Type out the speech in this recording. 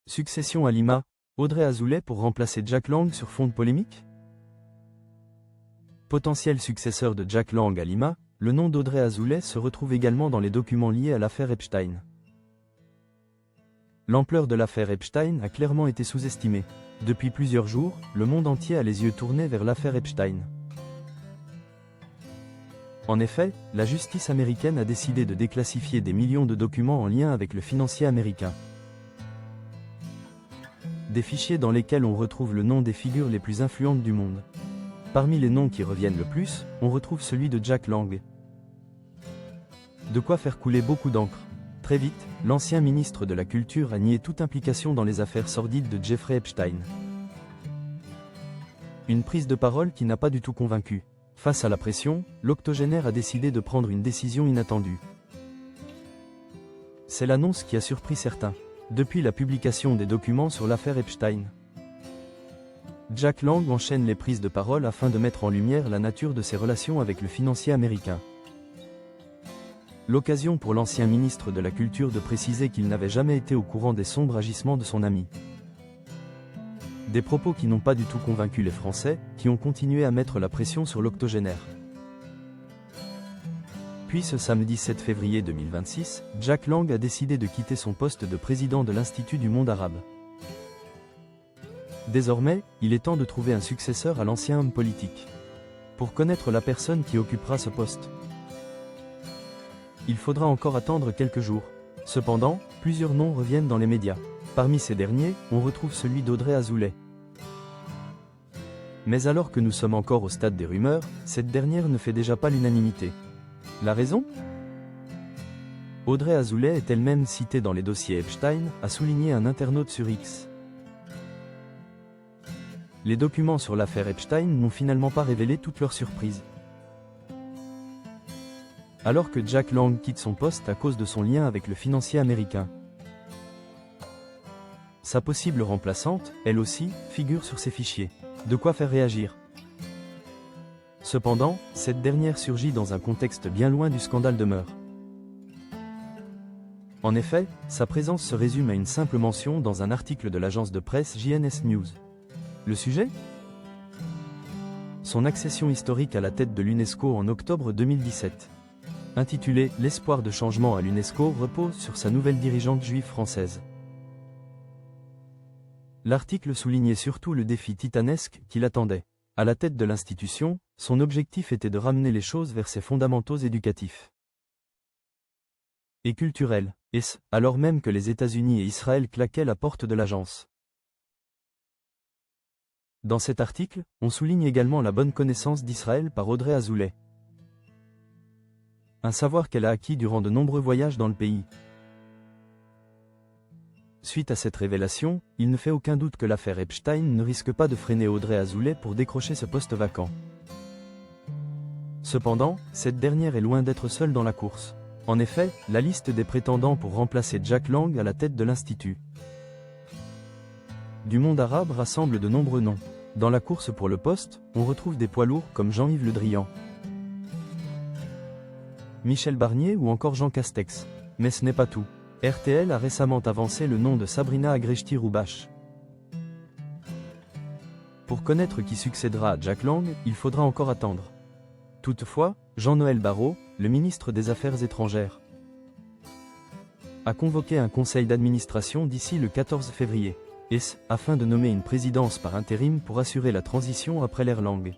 Succession à Lima, Audrey Azoulay pour remplacer Jack Lang sur fond de polémique? Potentiel successeur de Jack Lang à Lima, le nom d'Audrey Azoulay se retrouve également dans les documents liés à l'affaire Epstein. L'ampleur de l'affaire Epstein a clairement été sous-estimée. Depuis plusieurs jours, le monde entier a les yeux tournés vers l'affaire Epstein. En effet, la justice américaine a décidé de déclassifier des millions de documents en lien avec le financier américain. Des fichiers dans lesquels on retrouve le nom des figures les plus influentes du monde. Parmi les noms qui reviennent le plus, on retrouve celui de Jack Lang. De quoi faire couler beaucoup d'encre. Très vite, l'ancien ministre de la Culture a nié toute implication dans les affaires sordides de Jeffrey Epstein. Une prise de parole qui n'a pas du tout convaincu. Face à la pression, l'octogénaire a décidé de prendre une décision inattendue. C'est l'annonce qui a surpris certains. Depuis la publication des documents sur l'affaire Epstein, Jack Lang enchaîne les prises de parole afin de mettre en lumière la nature de ses relations avec le financier américain. L'occasion pour l'ancien ministre de la Culture de préciser qu'il n'avait jamais été au courant des sombres agissements de son ami. Des propos qui n'ont pas du tout convaincu les Français, qui ont continué à mettre la pression sur l'octogénaire. Puis ce samedi 7 février 2026, Jack Lang a décidé de quitter son poste de président de l'Institut du monde arabe. Désormais, il est temps de trouver un successeur à l'ancien homme politique. Pour connaître la personne qui occupera ce poste, il faudra encore attendre quelques jours. Cependant, plusieurs noms reviennent dans les médias. Parmi ces derniers, on retrouve celui d'Audrey Azoulay. Mais alors que nous sommes encore au stade des rumeurs, cette dernière ne fait déjà pas l'unanimité. La raison? Audrey Azoulay est elle-même citée dans les dossiers Epstein, a souligné un internaute sur X. Les documents sur l'affaire Epstein n'ont finalement pas révélé toute leur surprise. Alors que Jack Lang quitte son poste à cause de son lien avec le financier américain, sa possible remplaçante, elle aussi, figure sur ces fichiers. De quoi faire réagir. Cependant, cette dernière surgit dans un contexte bien loin du scandale de Meur. En effet, sa présence se résume à une simple mention dans un article de l'agence de presse JNS News. Le sujet? Son accession historique à la tête de l'UNESCO en octobre 2017. Intitulé « L'espoir de changement à l'UNESCO repose sur sa nouvelle dirigeante juive française ». L'article soulignait surtout le défi titanesque qui l'attendait. À la tête de l'institution, son objectif était de ramener les choses vers ses fondamentaux éducatifs et culturels, et ce, alors même que les États-Unis et Israël claquaient la porte de l'agence. Dans cet article, on souligne également la bonne connaissance d'Israël par Audrey Azoulay. Un savoir qu'elle a acquis durant de nombreux voyages dans le pays. Suite à cette révélation, il ne fait aucun doute que l'affaire Epstein ne risque pas de freiner Audrey Azoulay pour décrocher ce poste vacant. Cependant, cette dernière est loin d'être seule dans la course. En effet, la liste des prétendants pour remplacer Jack Lang à la tête de l'Institut du monde arabe rassemble de nombreux noms. Dans la course pour le poste, on retrouve des poids lourds comme Jean-Yves Le Drian, Michel Barnier ou encore Jean Castex. Mais ce n'est pas tout. RTL a récemment avancé le nom de Sabrina Agresti-Roubache. Pour connaître qui succédera à Jack Lang, il faudra encore attendre. Toutefois, Jean-Noël Barrot, le ministre des Affaires étrangères, a convoqué un conseil d'administration d'ici le 14 février, et ce, afin de nommer une présidence par intérim pour assurer la transition après l'ère Lang.